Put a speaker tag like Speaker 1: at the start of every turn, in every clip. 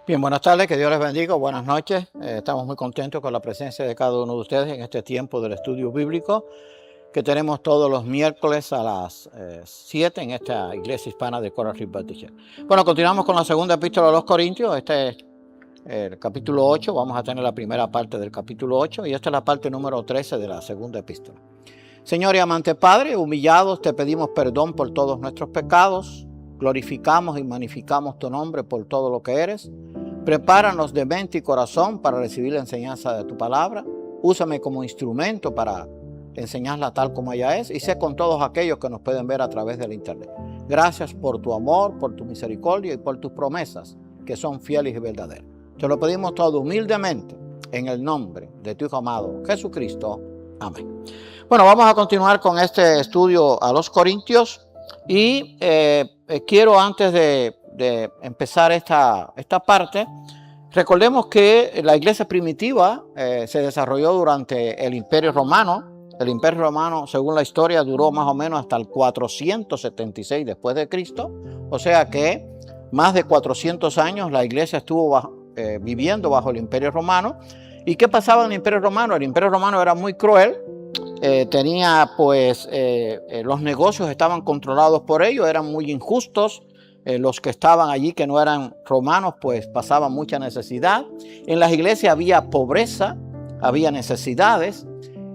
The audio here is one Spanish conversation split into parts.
Speaker 1: Bien, buenas tardes, que Dios les bendiga, buenas noches. Estamos muy contentos con la presencia de cada uno de ustedes en este tiempo del estudio bíblico que tenemos todos los miércoles a las 7 en esta iglesia hispana de Coral Ridge Baptist Church. Bueno, continuamos con la segunda epístola a los Corintios. Este es el capítulo 8, vamos a tener la primera parte del capítulo 8 y esta es la parte número 13 de la segunda epístola. Señor y amante Padre, humillados te pedimos perdón por todos nuestros pecados, glorificamos y magnificamos tu nombre por todo lo que eres. Prepáranos de mente y corazón para recibir la enseñanza de tu palabra. Úsame como instrumento para enseñarla tal como ella es y sé con todos aquellos que nos pueden ver a través del internet. Gracias por tu amor, por tu misericordia y por tus promesas que son fieles y verdaderas. Te lo pedimos todo humildemente en el nombre de tu Hijo amado Jesucristo. Amén. Bueno, vamos a continuar con este estudio a los Corintios y quiero antes de empezar esta parte, recordemos que la iglesia primitiva se desarrolló durante el Imperio Romano. El Imperio Romano, según la historia, duró más o menos hasta el 476 después de Cristo. O sea que más de 400 años la iglesia estuvo viviendo bajo el Imperio Romano. ¿Y qué pasaba en el Imperio Romano? El Imperio Romano era muy cruel. Los negocios estaban controlados por ellos, eran muy injustos. Los que estaban allí que no eran romanos pues pasaban mucha necesidad. En las iglesias había pobreza, había necesidades.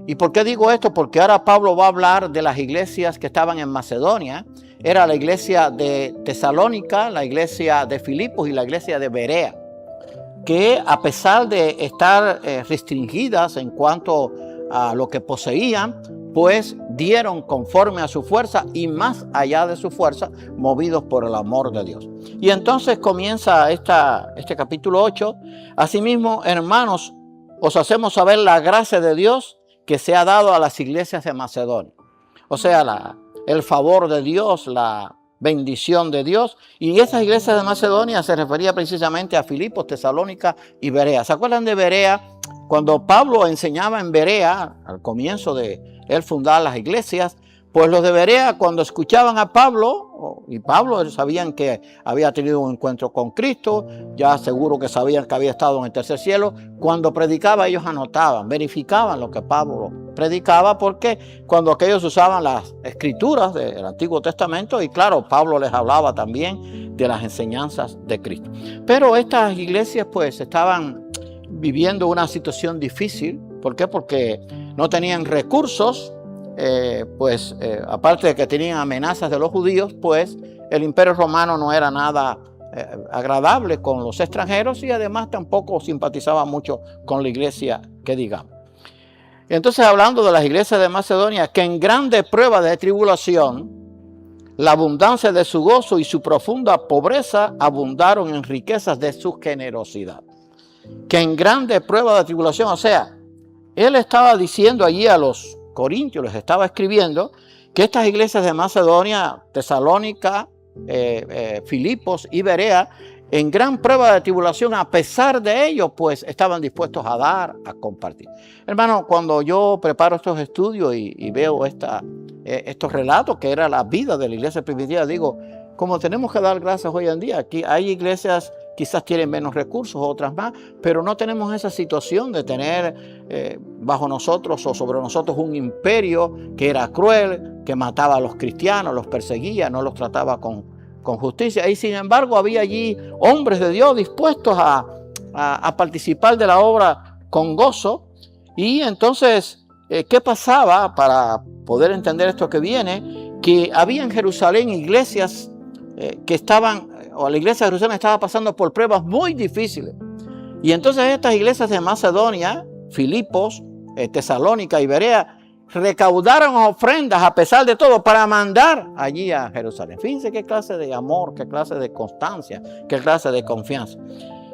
Speaker 1: ¿Y por qué digo esto? Porque ahora Pablo va a hablar de las iglesias que estaban en Macedonia. Era la iglesia de Tesalónica, la iglesia de Filipos y la iglesia de Berea, que a pesar de estar restringidas en cuanto a lo que poseían, pues dieron conforme a su fuerza y más allá de su fuerza, movidos por el amor de Dios. Y entonces comienza este capítulo 8. Asimismo, hermanos, os hacemos saber la gracia de Dios que se ha dado a las iglesias de Macedonia. O sea, el favor de Dios, la bendición de Dios. Y esas iglesias de Macedonia se refería precisamente a Filipos, Tesalónica y Berea. ¿Se acuerdan de Berea? Cuando Pablo enseñaba en Berea, al comienzo de él fundar las iglesias, pues los de Berea cuando escuchaban a Pablo, y Pablo sabían que había tenido un encuentro con Cristo, ya seguro que sabían que había estado en el tercer cielo, cuando predicaba ellos anotaban, verificaban lo que Pablo predicaba, porque cuando aquellos usaban las escrituras del Antiguo Testamento, y claro, Pablo les hablaba también de las enseñanzas de Cristo. Pero estas iglesias pues estaban viviendo una situación difícil. ¿Por qué? Porque no tenían recursos, aparte de que tenían amenazas de los judíos, pues el Imperio Romano no era nada agradable con los extranjeros y además tampoco simpatizaba mucho con la iglesia, que digamos. Entonces, hablando de las iglesias de Macedonia, que en grande prueba de tribulación, la abundancia de su gozo y su profunda pobreza abundaron en riquezas de su generosidad. Que en grande prueba de tribulación, o sea, él estaba diciendo allí a los corintios, les estaba escribiendo que estas iglesias de Macedonia, Tesalónica, Filipos y Berea, en gran prueba de tribulación, a pesar de ello, pues estaban dispuestos a dar, a compartir. Hermano, cuando yo preparo estos estudios y veo estos relatos, que era la vida de la iglesia primitiva, digo, como tenemos que dar gracias hoy en día, aquí hay iglesias quizás tienen menos recursos, otras más, pero no tenemos esa situación de tener bajo nosotros o sobre nosotros un imperio que era cruel, que mataba a los cristianos, los perseguía, no los trataba con justicia. Y sin embargo había allí hombres de Dios dispuestos a participar de la obra con gozo. Y entonces, ¿qué pasaba? Para poder entender esto que viene, que había en Jerusalén iglesias que estaban, o la iglesia de Jerusalén estaba pasando por pruebas muy difíciles. Y entonces estas iglesias de Macedonia, Filipos, Tesalónica y Berea, recaudaron ofrendas a pesar de todo para mandar allí a Jerusalén. Fíjense qué clase de amor, qué clase de constancia, qué clase de confianza.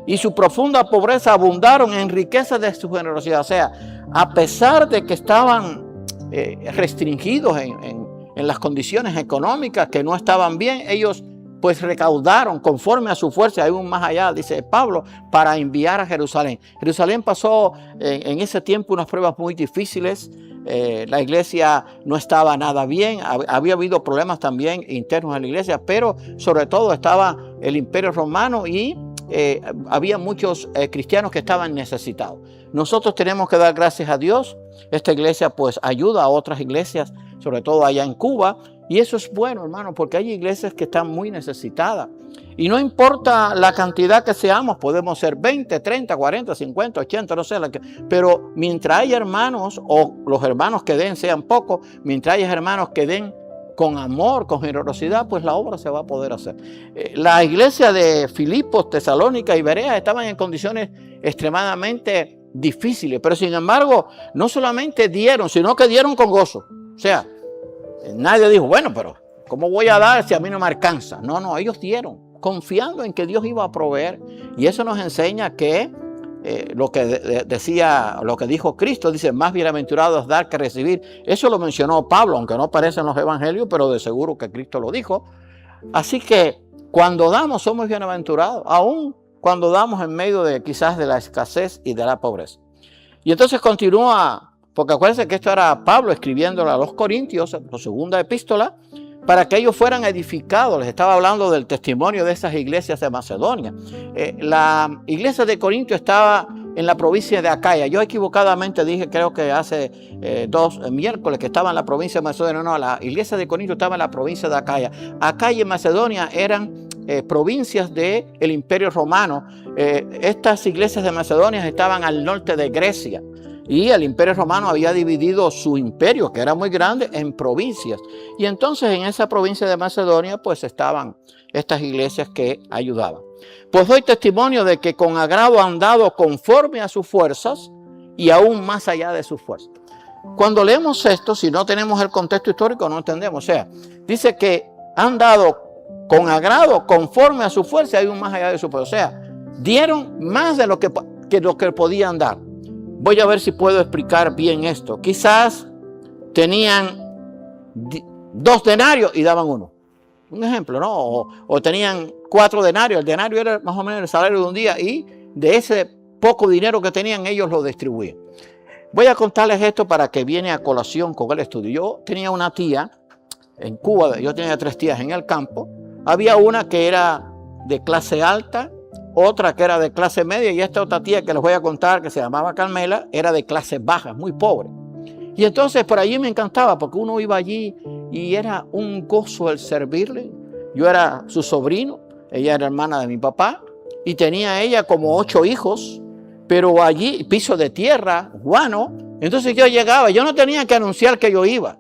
Speaker 1: Y su profunda pobreza abundaron en riqueza de su generosidad. O sea, a pesar de que estaban restringidos en las condiciones económicas, que no estaban bien, ellos pues recaudaron conforme a su fuerza, aún más allá, dice Pablo, para enviar a Jerusalén. Jerusalén pasó en ese tiempo unas pruebas muy difíciles. La iglesia no estaba nada bien, había habido problemas también internos en la iglesia, pero sobre todo estaba el Imperio Romano y había muchos cristianos que estaban necesitados. Nosotros tenemos que dar gracias a Dios. Esta iglesia pues ayuda a otras iglesias, sobre todo allá en Cuba. Y eso es bueno, hermano, porque hay iglesias que están muy necesitadas. Y no importa la cantidad que seamos, podemos ser 20, 30, 40, 50, 80, no sé. Pero mientras haya hermanos, o los hermanos que den sean pocos, mientras haya hermanos que den con amor, con generosidad, pues la obra se va a poder hacer. La iglesia de Filipos, Tesalónica y Berea estaban en condiciones extremadamente difíciles, pero sin embargo, no solamente dieron, sino que dieron con gozo. O sea, nadie dijo, bueno, pero ¿cómo voy a dar si a mí no me alcanza? No, ellos dieron, confiando en que Dios iba a proveer. Y eso nos enseña que lo que dijo Cristo, dice, más bienaventurado es dar que recibir. Eso lo mencionó Pablo, aunque no aparece en los evangelios, pero de seguro que Cristo lo dijo. Así que cuando damos somos bienaventurados, aún cuando damos en medio de quizás de la escasez y de la pobreza. Y entonces continúa, porque acuérdense que esto era Pablo escribiéndole a los Corintios, la segunda epístola, para que ellos fueran edificados. Les estaba hablando del testimonio de esas iglesias de Macedonia. La iglesia de Corinto estaba en la provincia de Acaya. Yo equivocadamente dije, creo que hace 2 miércoles, que estaba en la provincia de Macedonia. No, la iglesia de Corinto estaba en la provincia de Acaya. Acaya y Macedonia eran provincias del Imperio Romano. Estas iglesias de Macedonia estaban al norte de Grecia. Y el Imperio Romano había dividido su imperio, que era muy grande, en provincias. Y entonces en esa provincia de Macedonia pues estaban estas iglesias que ayudaban. Pues doy testimonio de que con agrado han dado conforme a sus fuerzas y aún más allá de sus fuerzas. Cuando leemos esto, si no tenemos el contexto histórico, no entendemos. O sea, dice que han dado con agrado conforme a sus fuerzas y aún más allá de sus fuerzas. O sea, dieron más de lo que podían dar. Voy a ver si puedo explicar bien esto. Quizás tenían 2 denarios y daban 1. Un ejemplo, ¿no? O tenían 4 denarios. El denario era más o menos el salario de un día y de ese poco dinero que tenían ellos lo distribuían. Voy a contarles esto para que viene a colación con el estudio. Yo tenía una tía en Cuba, yo tenía 3 tías en el campo. Había una que era de clase alta, otra que era de clase media y esta otra tía que les voy a contar, que se llamaba Carmela, era de clase baja, muy pobre. Y entonces por allí me encantaba porque uno iba allí y era un gozo el servirle. Yo era su sobrino, ella era hermana de mi papá y tenía ella como 8 hijos, pero allí piso de tierra, guano. Entonces yo llegaba, yo no tenía que anunciar que yo iba,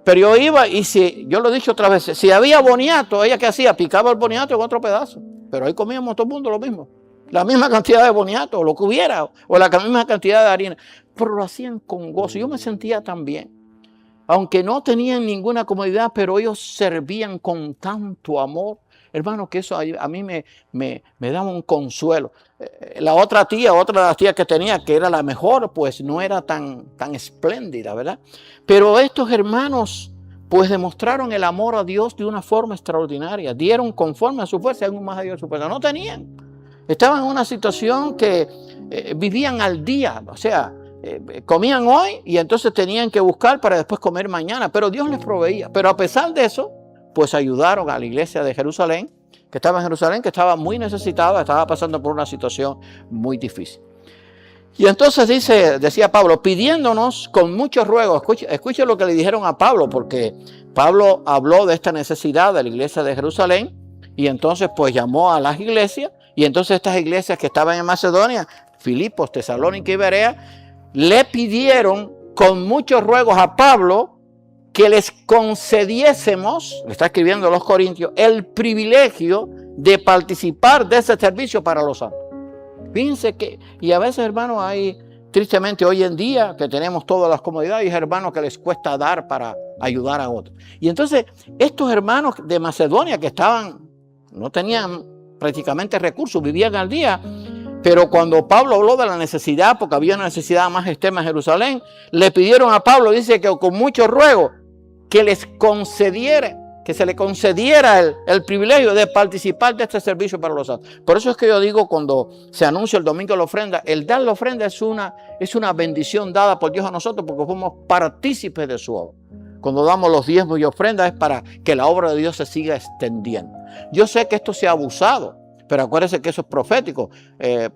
Speaker 1: pero yo iba y si, yo lo he dicho otras veces, si había boniato, ella ¿qué hacía? Picaba el boniato en otro pedazo. Pero ahí comíamos todo el mundo lo mismo. La misma cantidad de boniato, o lo que hubiera, o la misma cantidad de harina. Pero lo hacían con gozo. Yo me sentía tan bien. Aunque no tenían ninguna comodidad, pero ellos servían con tanto amor. Hermano, que eso a mí me daba un consuelo. La otra tía, otra de las tías que tenía, que era la mejor, pues no era tan espléndida, ¿verdad? Pero estos hermanos pues demostraron el amor a Dios de una forma extraordinaria. Dieron conforme a su fuerza y aún más allá de su fuerza. No tenían. Estaban en una situación que vivían al día. O sea, comían hoy y entonces tenían que buscar para después comer mañana. Pero Dios les proveía. Pero a pesar de eso, pues ayudaron a la iglesia de Jerusalén, que estaba en Jerusalén, que estaba muy necesitada, estaba pasando por una situación muy difícil. Y entonces decía Pablo, pidiéndonos con muchos ruegos. Escuche lo que le dijeron a Pablo, porque Pablo habló de esta necesidad de la iglesia de Jerusalén y entonces pues llamó a las iglesias y entonces estas iglesias que estaban en Macedonia, Filipos, Tesalónica y Berea, le pidieron con muchos ruegos a Pablo que les concediésemos, le está escribiendo a los Corintios, el privilegio de participar de ese servicio para los santos. Fíjense que, y a veces, hermanos, hay, tristemente hoy en día, que tenemos todas las comodidades, hay hermanos que les cuesta dar para ayudar a otros. Y entonces, estos hermanos de Macedonia que no tenían prácticamente recursos, vivían al día, pero cuando Pablo habló de la necesidad, porque había una necesidad más extrema en Jerusalén, le pidieron a Pablo, dice que con mucho ruego, que les concediera, que se le concediera el privilegio de participar de este servicio para los santos. Por eso es que yo digo, cuando se anuncia el domingo de la ofrenda, el dar la ofrenda es una bendición dada por Dios a nosotros porque somos partícipes de su obra. Cuando damos los diezmos y ofrendas es para que la obra de Dios se siga extendiendo. Yo sé que esto se ha abusado, pero acuérdense que eso es profético.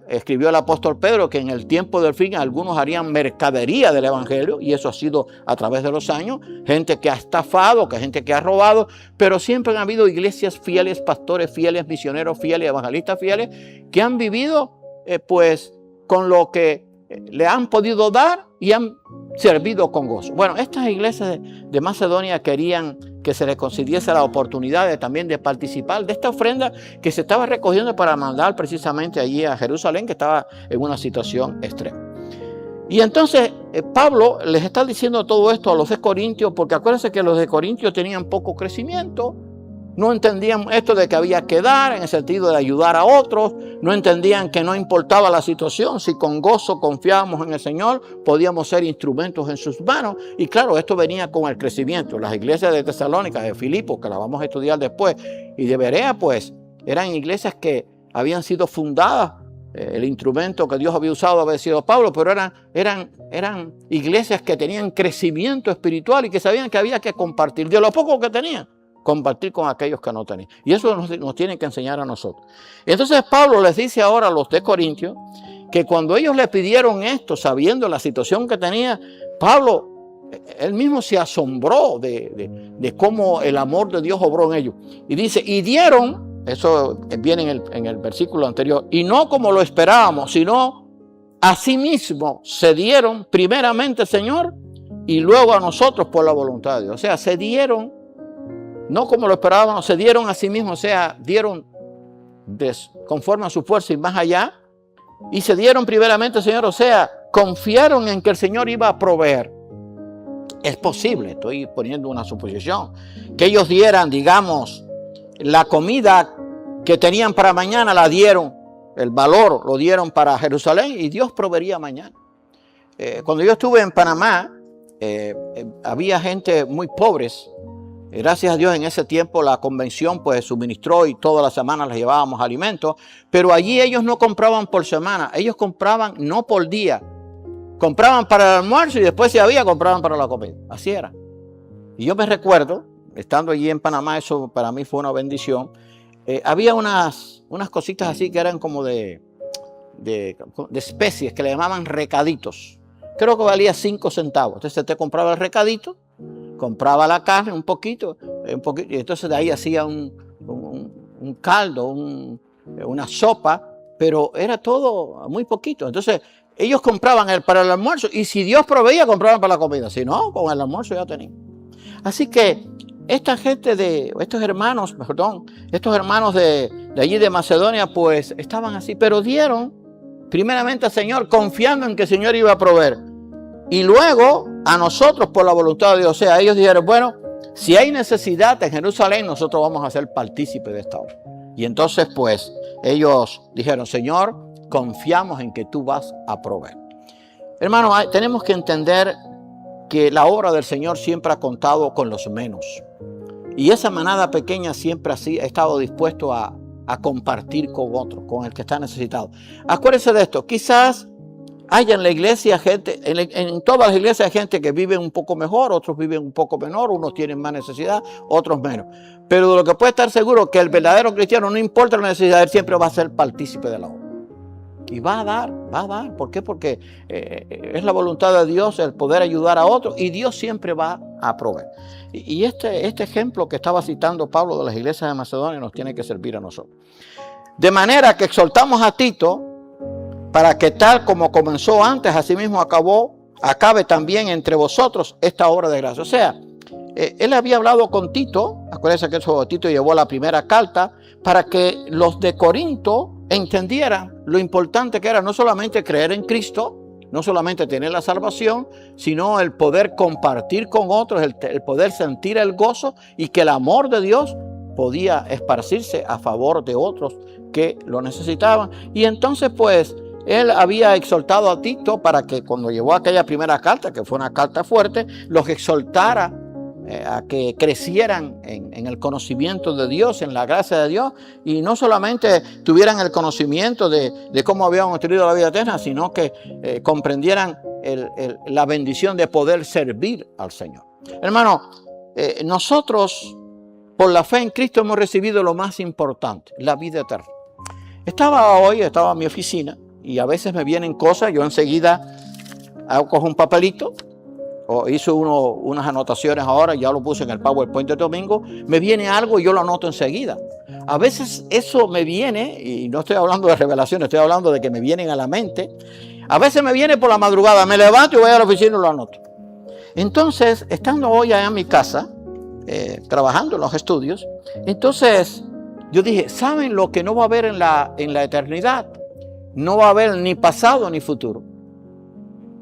Speaker 1: Escribió el apóstol Pedro que en el tiempo del fin algunos harían mercadería del evangelio, y eso ha sido a través de los años, gente que ha estafado, gente que ha robado, pero siempre han habido iglesias fieles, pastores fieles, misioneros fieles, evangelistas fieles, que han vivido pues con lo que le han podido dar y han servido con gozo. Bueno, estas iglesias de Macedonia querían que se les concediese la oportunidad también de participar de esta ofrenda que se estaba recogiendo para mandar precisamente allí a Jerusalén, que estaba en una situación extrema. Y entonces Pablo les está diciendo todo esto a los de Corintios, porque acuérdense que los de Corintios tenían poco crecimiento, no entendían esto de que había que dar en el sentido de ayudar a otros, no entendían que no importaba la situación, si con gozo confiábamos en el Señor, podíamos ser instrumentos en sus manos. Y claro, esto venía con el crecimiento. Las iglesias de Tesalónica, de Filipo, que la vamos a estudiar después, y de Berea, pues eran iglesias que habían sido fundadas. El instrumento que Dios había usado había sido Pablo, pero eran iglesias que tenían crecimiento espiritual y que sabían que había que compartir de lo poco que tenían, compartir con aquellos que no tenían. Y eso nos tiene que enseñar a nosotros. Entonces Pablo les dice ahora a los de Corintios que cuando ellos le pidieron esto, sabiendo la situación que tenía, Pablo, él mismo se asombró de cómo el amor de Dios obró en ellos. Y dice, y dieron, eso viene en el versículo anterior, y no como lo esperábamos, sino asimismo se dieron primeramente al Señor y luego a nosotros por la voluntad de Dios. O sea, se dieron, no como lo esperábamos, se dieron a sí mismos, o sea, dieron conforme a su fuerza y más allá, y se dieron primeramente al Señor, o sea, confiaron en que el Señor iba a proveer. Es posible, estoy poniendo una suposición, que ellos dieran, digamos, la comida que tenían para mañana, la dieron, el valor lo dieron para Jerusalén y Dios proveería mañana. Cuando yo estuve en Panamá, había gente muy pobres. Gracias a Dios en ese tiempo la convención pues suministró y todas las semanas les llevábamos alimentos, pero allí ellos no compraban por semana, ellos compraban no por día, compraban para el almuerzo y después si había compraban para la comida, así era. Y yo me recuerdo, estando allí en Panamá, eso para mí fue una bendición, había unas cositas así que eran como de especies que le llamaban recaditos, creo que valía 5 centavos, entonces te compraba el recadito, compraba la carne un poquito, y entonces de ahí hacía un caldo, una sopa, pero era todo muy poquito. Entonces ellos compraban para el almuerzo y si Dios proveía, compraban para la comida. Si no, con el almuerzo ya tenían. Así que esta gente estos hermanos de allí de Macedonia, pues estaban así, pero dieron primeramente al Señor, confiando en que el Señor iba a proveer. Y luego a nosotros por la voluntad de Dios. O sea, ellos dijeron, bueno, si hay necesidad en Jerusalén, nosotros vamos a ser partícipes de esta obra. Y entonces pues ellos dijeron, Señor, confiamos en que tú vas a proveer. Hermano, tenemos que entender que la obra del Señor siempre ha contado con los menos. Y esa manada pequeña siempre así ha estado dispuesto a compartir con otros, con el que está necesitado. Acuérdense de esto, quizás hay en la iglesia gente, en todas las iglesias hay gente que vive un poco mejor, otros viven un poco menor, unos tienen más necesidad, otros menos. Pero de lo que puede estar seguro es que el verdadero cristiano, no importa la necesidad, él siempre va a ser partícipe de la obra. Y va a dar. ¿Por qué? Porque es la voluntad de Dios el poder ayudar a otros y Dios siempre va a proveer. Y este ejemplo que estaba citando Pablo de las iglesias de Macedonia nos tiene que servir a nosotros. De manera que exhortamos a Tito para que tal como comenzó antes, así mismo acabe también entre vosotros esta obra de gracia. O sea, él había hablado con Tito, acuérdense que Tito llevó la primera carta, para que los de Corinto entendieran lo importante que era no solamente creer en Cristo, no solamente tener la salvación, sino el poder compartir con otros, el poder sentir el gozo y que el amor de Dios podía esparcirse a favor de otros que lo necesitaban. Y entonces pues él había exhortado a Tito para que cuando llevó aquella primera carta, que fue una carta fuerte, los exhortara a que crecieran en el conocimiento de Dios, en la gracia de Dios, y no solamente tuvieran el conocimiento de cómo habían obtenido la vida eterna, sino que comprendieran la bendición de poder servir al Señor. Hermano, nosotros por la fe en Cristo hemos recibido lo más importante, la vida eterna. Estaba en mi oficina y a veces me vienen cosas, yo enseguida cojo un papelito, o hice unas anotaciones ahora, ya lo puse en el PowerPoint de domingo, me viene algo y yo lo anoto enseguida. A veces eso me viene, y no estoy hablando de revelaciones, estoy hablando de que me vienen a la mente. A veces me viene por la madrugada, me levanto y voy a la oficina y lo anoto. Entonces, estando hoy allá en mi casa, trabajando en los estudios, entonces yo dije, ¿saben lo que no va a haber en la eternidad? No va a haber ni pasado ni futuro.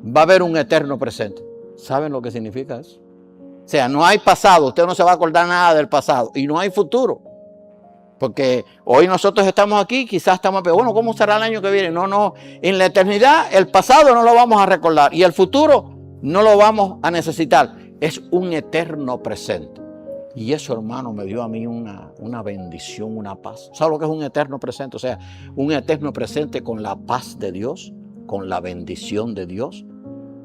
Speaker 1: Va a haber un eterno presente. ¿Saben lo que significa eso? O sea, no hay pasado, usted no se va a acordar nada del pasado, y no hay futuro. Porque hoy nosotros estamos aquí, quizás estamos, pero bueno, ¿cómo será el año que viene? No, en la eternidad el pasado no lo vamos a recordar y el futuro no lo vamos a necesitar. Es un eterno presente. Y eso, hermano, me dio a mí una bendición, una paz. ¿Sabe lo que es un eterno presente? O sea, un eterno presente con la paz de Dios, con la bendición de Dios,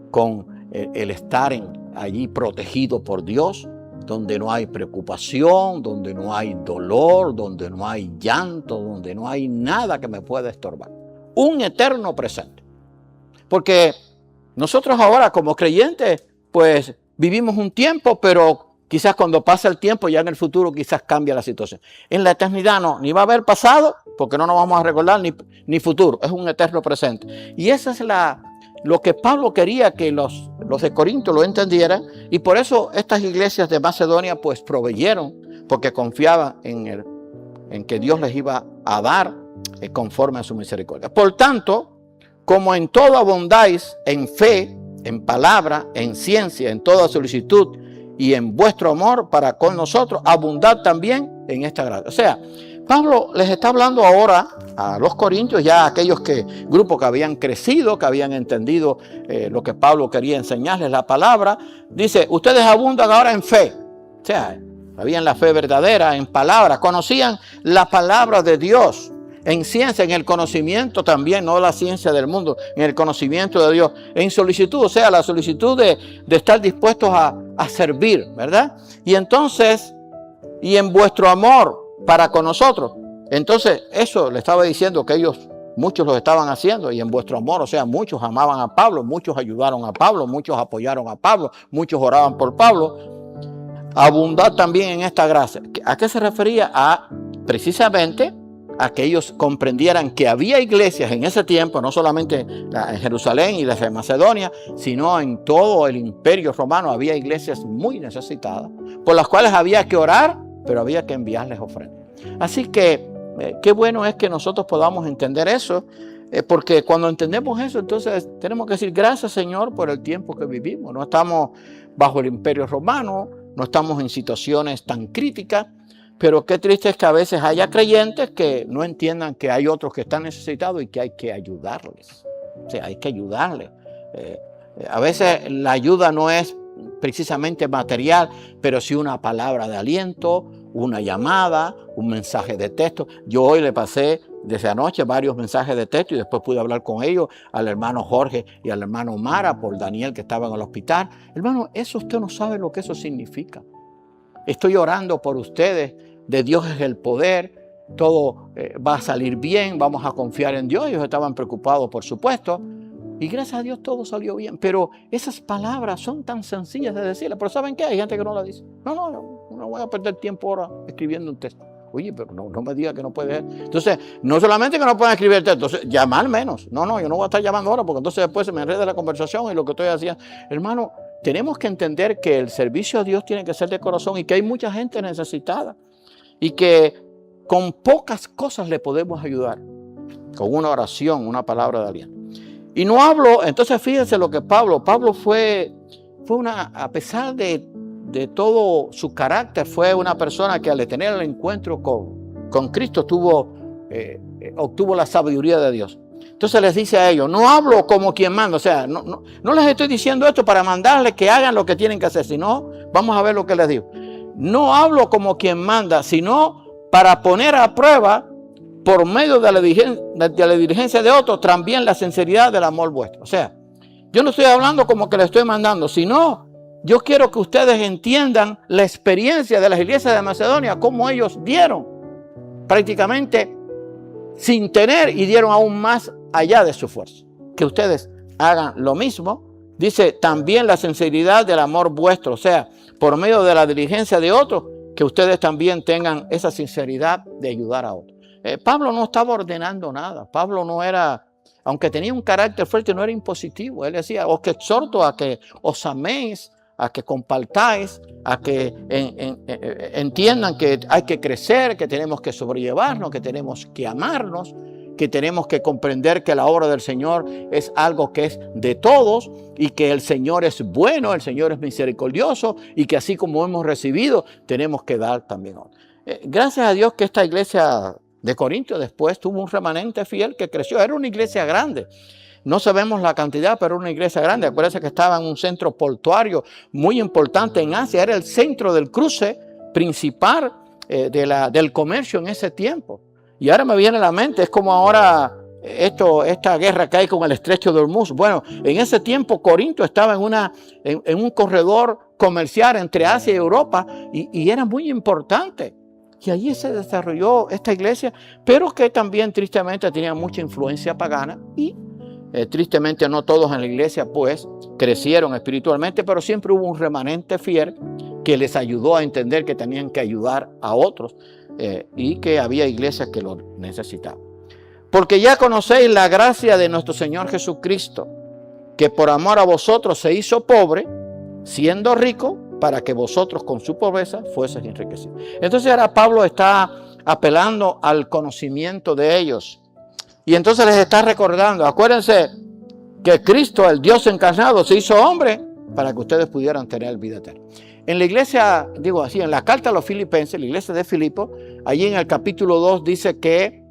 Speaker 1: con el estar allí protegido por Dios, donde no hay preocupación, donde no hay dolor, donde no hay llanto, donde no hay nada que me pueda estorbar. Un eterno presente. Porque nosotros ahora como creyentes, pues vivimos un tiempo, pero quizás cuando pasa el tiempo, ya en el futuro quizás cambia la situación. En la eternidad no, ni va a haber pasado, porque no nos vamos a recordar, ni futuro. Es un eterno presente. Y esa es lo que Pablo quería que los de Corinto lo entendieran, y por eso estas iglesias de Macedonia pues proveyeron, porque confiaban en que Dios les iba a dar conforme a su misericordia. Por tanto, como en todo abundáis en fe, en palabra, en ciencia, en toda solicitud y en vuestro amor para con nosotros, abundad también en esta gracia. O sea, Pablo les está hablando ahora a los corintios, ya aquellos grupos que habían crecido, que habían entendido lo que Pablo quería enseñarles, la palabra. Dice, ustedes abundan ahora en fe. O sea, habían la fe verdadera, en palabra, conocían la palabra de Dios, en ciencia, en el conocimiento también, no la ciencia del mundo, en el conocimiento de Dios, en solicitud, o sea, la solicitud de estar dispuestos a servir, ¿verdad? Y entonces, y en vuestro amor para con nosotros. Entonces, eso le estaba diciendo que muchos lo estaban haciendo, y en vuestro amor, o sea, muchos amaban a Pablo, muchos ayudaron a Pablo, muchos apoyaron a Pablo, muchos oraban por Pablo. Abundar también en esta gracia. ¿A qué se refería? Precisamente a que ellos comprendieran que había iglesias en ese tiempo, no solamente en Jerusalén y las de Macedonia, sino en todo el imperio romano había iglesias muy necesitadas, por las cuales había que orar, pero había que enviarles ofrendas. Así que qué bueno es que nosotros podamos entender eso, porque cuando entendemos eso, entonces tenemos que decir gracias, Señor, por el tiempo que vivimos. No estamos bajo el imperio romano, no estamos en situaciones tan críticas, pero qué triste es que a veces haya creyentes que no entiendan que hay otros que están necesitados y que hay que ayudarles. O sea, hay que ayudarles. A veces la ayuda no es precisamente material, pero sí una palabra de aliento, una llamada, un mensaje de texto. Yo hoy le pasé desde anoche varios mensajes de texto y después pude hablar con ellos, al hermano Jorge y al hermano Mara, por Daniel que estaba en el hospital. Hermano, eso usted no sabe lo que eso significa. Estoy orando por ustedes, de Dios es el poder, todo va a salir bien, vamos a confiar en Dios. Ellos estaban preocupados, por supuesto, y gracias a Dios todo salió bien. Pero esas palabras son tan sencillas de decirlas. Pero ¿saben qué? Hay gente que no la dice. No voy a perder tiempo ahora escribiendo un texto. Oye, pero no me diga que no puede. Entonces, no solamente que no pueden escribir el texto, entonces, llamar menos. Yo no voy a estar llamando ahora porque entonces después se me enreda la conversación y lo que estoy haciendo. Hermano, tenemos que entender que el servicio a Dios tiene que ser de corazón y que hay mucha gente necesitada y que con pocas cosas le podemos ayudar, con una oración, una palabra de aliento. Y no hablo, entonces fíjense lo que Pablo fue a pesar de todo su carácter, fue una persona que al tener el encuentro con Cristo obtuvo la sabiduría de Dios. Entonces les dice a ellos, no hablo como quien manda, o sea, no les estoy diciendo esto para mandarles que hagan lo que tienen que hacer, sino, vamos a ver lo que les digo. No hablo como quien manda, sino para poner a prueba, por medio de la diligencia de otros, también la sinceridad del amor vuestro. O sea, yo no estoy hablando como que le estoy mandando, sino yo quiero que ustedes entiendan la experiencia de las iglesias de Macedonia, cómo ellos dieron prácticamente sin tener y dieron aún más allá de su fuerza. Que ustedes hagan lo mismo. Dice también la sinceridad del amor vuestro, o sea, por medio de la diligencia de otros, que ustedes también tengan esa sinceridad de ayudar a otros. Pablo no estaba ordenando nada. Pablo no era, aunque tenía un carácter fuerte, no era impositivo. Él decía, os que exhorto a que os améis, a que compartáis, a que entiendan que hay que crecer, que tenemos que sobrellevarnos, que tenemos que amarnos, que tenemos que comprender que la obra del Señor es algo que es de todos y que el Señor es bueno, el Señor es misericordioso y que así como hemos recibido, tenemos que dar también. Gracias a Dios que esta iglesia de Corinto después tuvo un remanente fiel que creció. Era una iglesia grande. No sabemos la cantidad, pero era una iglesia grande. Acuérdense que estaba en un centro portuario muy importante en Asia. Era el centro del cruce principal del comercio en ese tiempo. Y ahora me viene a la mente, es como ahora esta guerra que hay con el estrecho de Hormuz. Bueno, en ese tiempo Corinto estaba en un corredor comercial entre Asia y Europa y era muy importante. Y allí se desarrolló esta iglesia, pero que también tristemente tenía mucha influencia pagana y tristemente no todos en la iglesia pues crecieron espiritualmente, pero siempre hubo un remanente fiel que les ayudó a entender que tenían que ayudar a otros y que había iglesias que lo necesitaban. Porque ya conocéis la gracia de nuestro Señor Jesucristo, que por amor a vosotros se hizo pobre, siendo rico, para que vosotros con su pobreza fueseis enriquecidos. Entonces ahora Pablo está apelando al conocimiento de ellos. Y entonces les está recordando, acuérdense que Cristo, el Dios encarnado, se hizo hombre para que ustedes pudieran tener vida eterna. En la iglesia, digo así, en la carta a los filipenses, la iglesia de Filipo, allí en el capítulo 2 dice que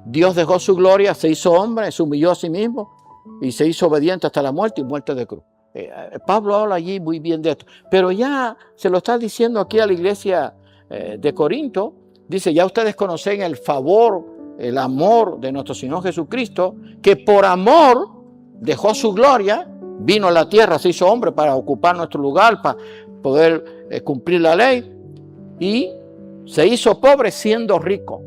Speaker 1: Dios dejó su gloria, se hizo hombre, se humilló a sí mismo y se hizo obediente hasta la muerte y muerte de cruz. Pablo habla allí muy bien de esto, pero ya se lo está diciendo aquí a la iglesia de Corinto. Dice, ya ustedes conocen el favor, el amor de nuestro Señor Jesucristo, que por amor dejó su gloria, vino a la tierra, se hizo hombre para ocupar nuestro lugar, para poder cumplir la ley, y se hizo pobre siendo rico.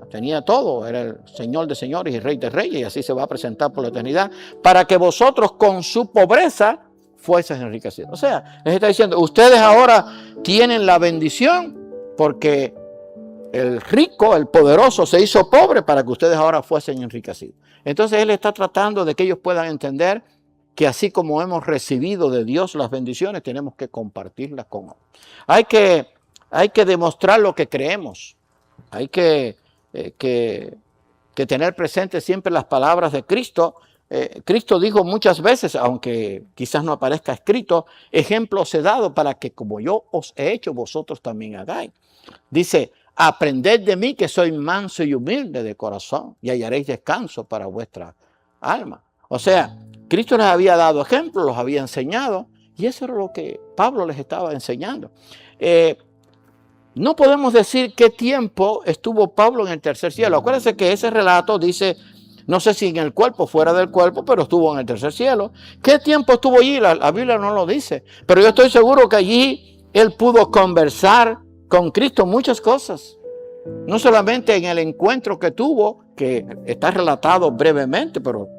Speaker 1: Tenía todo, era el Señor de señores y Rey de reyes, y así se va a presentar por la eternidad, para que vosotros con su pobreza fueseis enriquecidos. O sea, les está diciendo, ustedes ahora tienen la bendición porque el rico, el poderoso, se hizo pobre para que ustedes ahora fuesen enriquecidos. Entonces él está tratando de que ellos puedan entender que así como hemos recibido de Dios las bendiciones, tenemos que compartirlas con otros. Hay que demostrar lo que creemos. Hay que tener presente siempre las palabras de Cristo. Cristo dijo muchas veces, aunque quizás no aparezca escrito, ejemplos he dado para que como yo os he hecho, vosotros también hagáis. Dice, aprended de mí que soy manso y humilde de corazón y hallaréis descanso para vuestra alma. O sea, Cristo les había dado ejemplos, los había enseñado y eso era lo que Pablo les estaba enseñando. No podemos decir qué tiempo estuvo Pablo en el tercer cielo. Acuérdense que ese relato dice, no sé si en el cuerpo, fuera del cuerpo, pero estuvo en el tercer cielo. ¿Qué tiempo estuvo allí? La Biblia no lo dice. Pero yo estoy seguro que allí él pudo conversar con Cristo muchas cosas. No solamente en el encuentro que tuvo, que está relatado brevemente, pero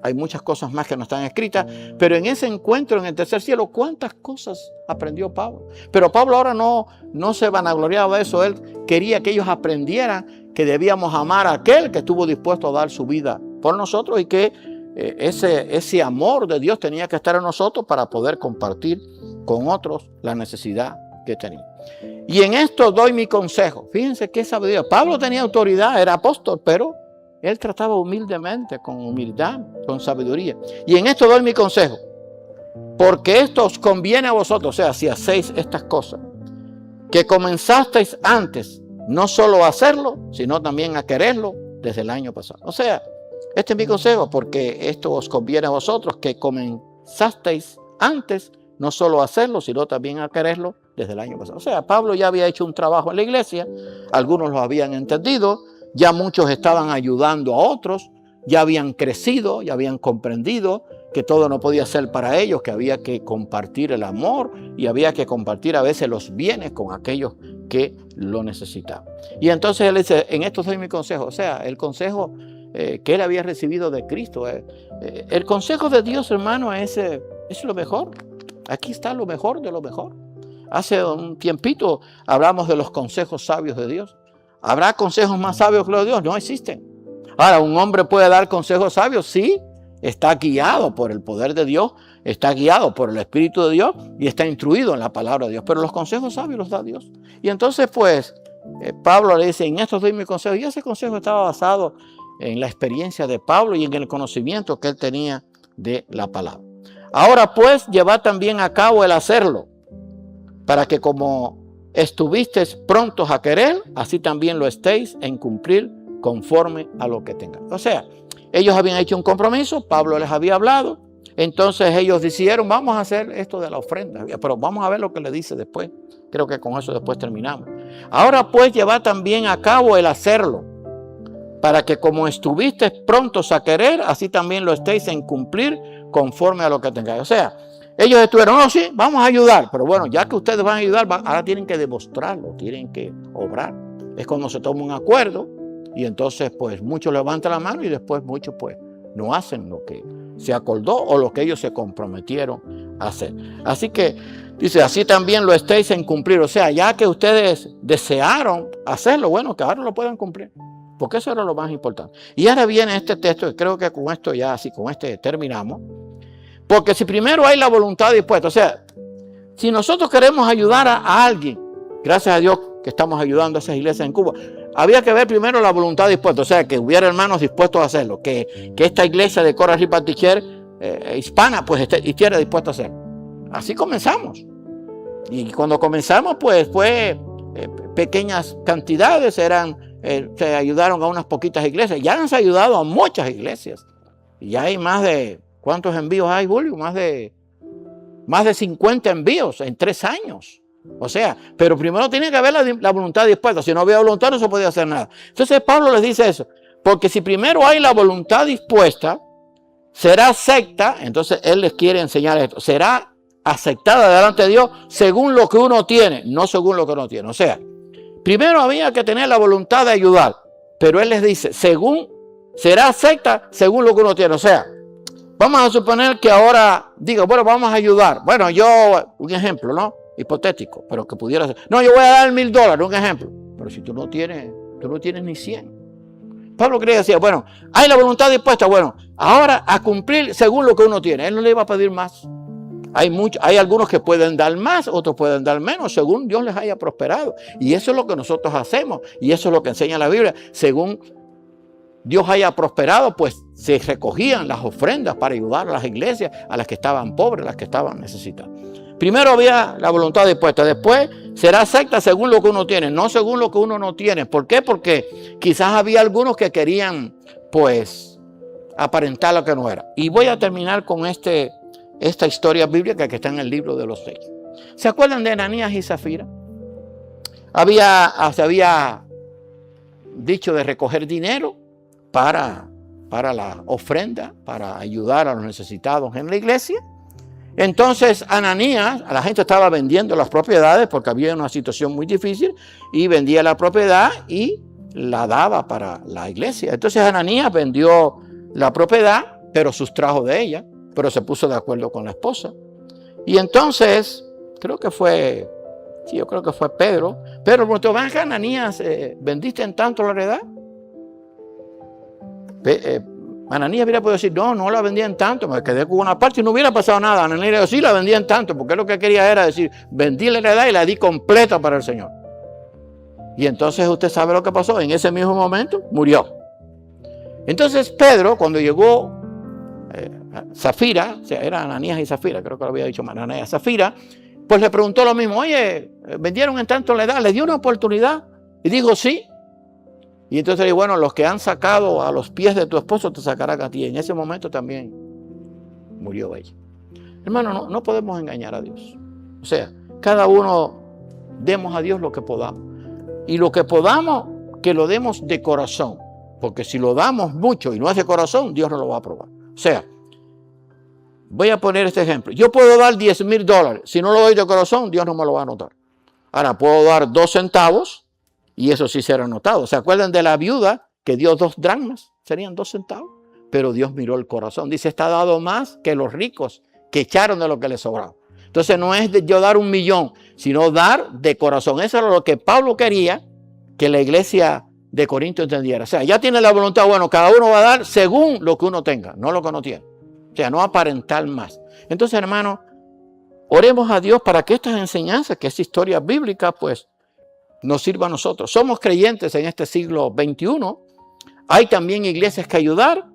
Speaker 1: hay muchas cosas más que no están escritas, pero en ese encuentro en el tercer cielo, ¿cuántas cosas aprendió Pablo? Pero Pablo ahora no se vanagloriaba de eso. Él quería que ellos aprendieran que debíamos amar a aquel que estuvo dispuesto a dar su vida por nosotros y que ese amor de Dios tenía que estar en nosotros para poder compartir con otros la necesidad que tenían. Y en esto doy mi consejo. Fíjense qué sabiduría. Pablo tenía autoridad, era apóstol, pero él trataba humildemente, con humildad, con sabiduría. Y en esto doy mi consejo. Porque esto os conviene a vosotros, o sea, si hacéis estas cosas, que comenzasteis antes, no solo a hacerlo, sino también a quererlo desde el año pasado. O sea, este es mi consejo, porque esto os conviene a vosotros, que comenzasteis antes, no solo a hacerlo, sino también a quererlo desde el año pasado. O sea, Pablo ya había hecho un trabajo en la iglesia, algunos lo habían entendido, ya muchos estaban ayudando a otros, ya habían crecido, ya habían comprendido que todo no podía ser para ellos, que había que compartir el amor y había que compartir a veces los bienes con aquellos que lo necesitaban. Y entonces él dice, en esto doy mi consejo, o sea, el consejo que él había recibido de Cristo. El consejo de Dios, hermano, es lo mejor. Aquí está lo mejor de lo mejor. Hace un tiempito hablamos de los consejos sabios de Dios. ¿Habrá consejos más sabios que los de Dios? No existen. Ahora, ¿un hombre puede dar consejos sabios? Sí, está guiado por el poder de Dios, está guiado por el Espíritu de Dios y está instruido en la palabra de Dios. Pero los consejos sabios los da Dios. Y entonces, pues, Pablo le dice, en esto doy mi consejo. Y ese consejo estaba basado en la experiencia de Pablo y en el conocimiento que él tenía de la palabra. Ahora, pues, llevad también a cabo el hacerlo, para que como estuvisteis prontos a querer, así también lo estéis en cumplir conforme a lo que tengan. O sea, ellos habían hecho un compromiso, Pablo les había hablado, entonces ellos decidieron, vamos a hacer esto de la ofrenda, pero vamos a ver lo que le dice después. Creo que con eso después terminamos. Ahora pues llevad también a cabo el hacerlo, para que como estuvisteis prontos a querer, así también lo estéis en cumplir conforme a lo que tengáis. O sea, ellos estuvieron, no, sí, vamos a ayudar, pero bueno, ya que ustedes van a ayudar, ahora tienen que demostrarlo, tienen que obrar. Es cuando se toma un acuerdo y entonces pues muchos levantan la mano y después muchos pues no hacen lo que se acordó o lo que ellos se comprometieron a hacer. Así que dice, así también lo estéis en cumplir. O sea, ya que ustedes desearon hacerlo, bueno, que ahora lo puedan cumplir. Porque eso era lo más importante. Y ahora viene este texto, y creo que con esto ya, así con este terminamos. Porque si primero hay la voluntad dispuesta, o sea, si nosotros queremos ayudar a alguien, gracias a Dios que estamos ayudando a esas iglesias en Cuba, había que ver primero la voluntad dispuesta, o sea, que hubiera hermanos dispuestos a hacerlo, que esta iglesia de Cora Ripaticher hispana, pues estuviera dispuesta a hacerlo. Así comenzamos. Y cuando comenzamos, pues fue pequeñas cantidades, se ayudaron a unas poquitas iglesias, ya han ayudado a muchas iglesias. Y ya hay más de, ¿cuántos envíos hay, Julio? Más de 50 envíos en 3 años. O sea, pero primero tiene que haber la voluntad dispuesta. Si no había voluntad, no se podía hacer nada. Entonces Pablo les dice eso. Porque si primero hay la voluntad dispuesta, será acepta. Entonces él les quiere enseñar esto. Será aceptada delante de Dios según lo que uno tiene, no según lo que uno tiene. O sea, primero había que tener la voluntad de ayudar. Pero él les dice, será acepta según lo que uno tiene. O sea, vamos a suponer que ahora digo, bueno, vamos a ayudar. Bueno, un ejemplo, ¿no? Hipotético, pero que pudiera ser. No, yo voy a dar $1000, un ejemplo. Pero si tú no tienes ni 100. Pablo quería decir, bueno, hay la voluntad dispuesta, bueno, ahora a cumplir según lo que uno tiene. Él no le iba a pedir más. Hay algunos que pueden dar más, otros pueden dar menos, según Dios les haya prosperado. Y eso es lo que nosotros hacemos. Y eso es lo que enseña la Biblia. Según Dios haya prosperado, pues se recogían las ofrendas para ayudar a las iglesias, a las que estaban pobres, a las que estaban necesitadas. Primero había la voluntad dispuesta, después será acepta según lo que uno tiene, no según lo que uno no tiene. ¿Por qué? Porque quizás había algunos que querían, pues, aparentar lo que no era. Y voy a terminar con esta historia bíblica que está en el libro de los 6. ¿Se acuerdan de Ananías y Zafira? Se había dicho de recoger dinero para la ofrenda, para ayudar a los necesitados en la iglesia. Entonces Ananías, la gente estaba vendiendo las propiedades porque había una situación muy difícil y vendía la propiedad y la daba para la iglesia. Entonces Ananías vendió la propiedad, pero sustrajo de ella, pero se puso de acuerdo con la esposa. Y entonces, yo creo que fue Pedro. Pedro preguntó, ven acá, Ananías, ¿vendiste en tanto la heredad? Ananías hubiera podido decir, no la vendía en tanto, me quedé con una parte y no hubiera pasado nada. Ananías dijo, sí, la vendía en tanto, porque lo que quería era decir, vendí la heredad y la di completa para el Señor. Y entonces usted sabe lo que pasó, en ese mismo momento murió. Entonces Pedro, cuando llegó Zafira, o sea, era Ananías y Zafira, creo que lo había dicho Ananías, Zafira, pues le preguntó lo mismo, oye, ¿vendieron en tanto la heredad? ¿Le dio una oportunidad? Y dijo, sí. Y entonces le dijo, bueno, los que han sacado a los pies de tu esposo te sacarán a ti. En ese momento también murió ella. Hermano, no podemos engañar a Dios. O sea, cada uno demos a Dios lo que podamos. Y lo que podamos, que lo demos de corazón. Porque si lo damos mucho y no es de corazón, Dios no lo va a aprobar. O sea, Voy a poner este ejemplo. Yo puedo dar $10,000. Si no lo doy de corazón, Dios no me lo va a anotar. Ahora, puedo dar 2 centavos y eso sí será anotado. ¿Se acuerdan de la viuda que dio 2 dracmas? Serían 2 centavos. Pero Dios miró el corazón. Dice, está dado más que los ricos que echaron de lo que les sobraba. Entonces no es de yo dar 1,000,000, sino dar de corazón. Eso era lo que Pablo quería que la iglesia de Corinto entendiera. O sea, ya tiene la voluntad, bueno, cada uno va a dar según lo que uno tenga, no lo que uno tiene. O sea, no aparentar más. Entonces, hermano, oremos a Dios para que estas enseñanzas, que es historia bíblica, pues nos sirva a nosotros. Somos creyentes en este siglo XXI. Hay también iglesias que ayudar.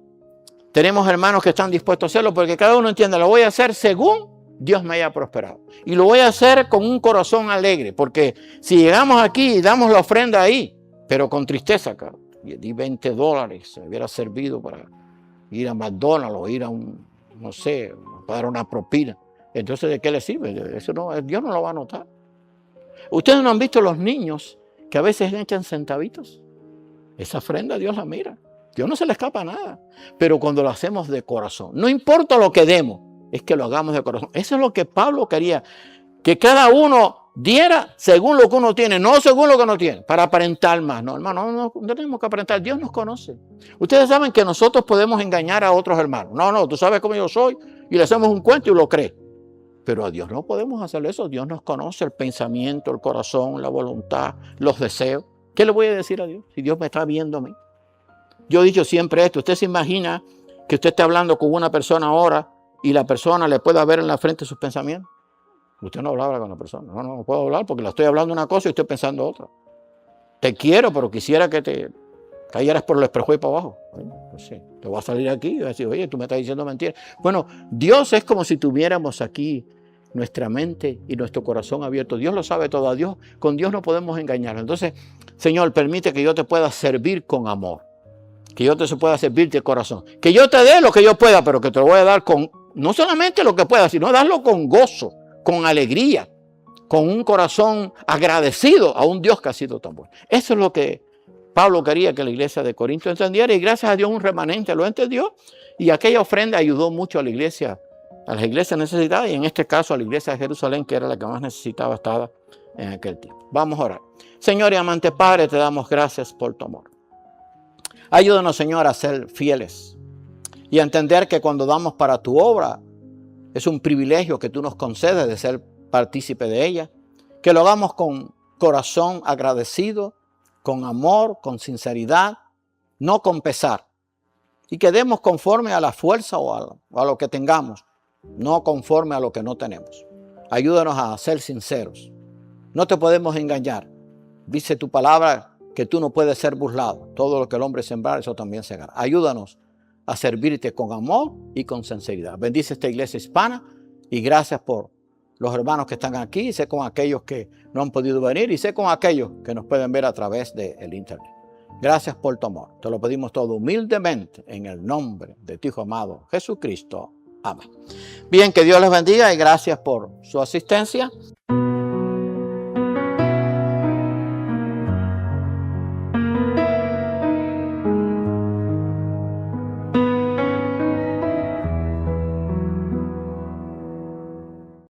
Speaker 1: Tenemos hermanos que están dispuestos a hacerlo porque cada uno entiende, lo voy a hacer según Dios me haya prosperado. Y lo voy a hacer con un corazón alegre, porque si llegamos aquí y damos la ofrenda ahí, pero con tristeza, claro, y di $20, se hubiera servido para ir a McDonald's o ir a no sé, para dar una propina. Entonces, ¿de qué le sirve? Eso no, Dios no lo va a notar. ¿Ustedes no han visto los niños que a veces echan centavitos? Esa ofrenda Dios la mira. Dios no se le escapa nada. Pero cuando lo hacemos de corazón, no importa lo que demos, es que lo hagamos de corazón. Eso es lo que Pablo quería, que cada uno diera según lo que uno tiene, no según lo que uno tiene, para aparentar más. No, hermano, no tenemos que aparentar. Dios nos conoce. Ustedes saben que nosotros podemos engañar a otros hermanos. No, tú sabes cómo yo soy, y le hacemos un cuento y lo cree. Pero a Dios no podemos hacer eso. Dios nos conoce el pensamiento, el corazón, la voluntad, los deseos. ¿Qué le voy a decir a Dios si Dios me está viendo a mí? Yo he dicho siempre esto. Usted se imagina que usted esté hablando con una persona ahora y la persona le pueda ver en la frente sus pensamientos. Usted no habla con la persona. No puedo hablar porque le estoy hablando una cosa y estoy pensando otra. Te quiero, pero quisiera que te cayeras por el espejuelo para abajo. Bueno, pues sí, te voy a salir aquí y voy a decir, oye, tú me estás diciendo mentiras. Bueno, Dios es como si tuviéramos aquí nuestra mente y nuestro corazón abierto. Dios lo sabe todo. Con Dios no podemos engañar. Entonces, Señor, permite que yo te pueda servir con amor. Que yo te pueda servir de corazón. Que yo te dé lo que yo pueda, pero que te lo voy a dar con, no solamente lo que pueda, sino darlo con gozo, con alegría, con un corazón agradecido a un Dios que ha sido tan bueno. Eso es lo que Pablo quería que la iglesia de Corinto entendiera, y gracias a Dios un remanente lo entendió, y aquella ofrenda ayudó mucho a la iglesia, a las iglesias necesitadas, y en este caso a la iglesia de Jerusalén, que era la que más necesitaba estaba en aquel tiempo. Vamos a orar. Señor y amante Padre, te damos gracias por tu amor. Ayúdanos, Señor, a ser fieles y a entender que cuando damos para tu obra es un privilegio que tú nos concedes de ser partícipe de ella. Que lo hagamos con corazón agradecido, con amor, con sinceridad, no con pesar. Y que demos conforme a la fuerza o a lo que tengamos, no conforme a lo que no tenemos. Ayúdanos a ser sinceros. No te podemos engañar. Dice tu palabra que tú no puedes ser burlado. Todo lo que el hombre sembrar, eso también segará. Ayúdanos a servirte con amor y con sinceridad. Bendice esta iglesia hispana y gracias por los hermanos que están aquí. Sé con aquellos que no han podido venir y sé con aquellos que nos pueden ver a través del internet. Gracias por tu amor. Te lo pedimos todo humildemente en el nombre de tu Hijo amado Jesucristo. Amén. Bien, que Dios les bendiga y gracias por su asistencia.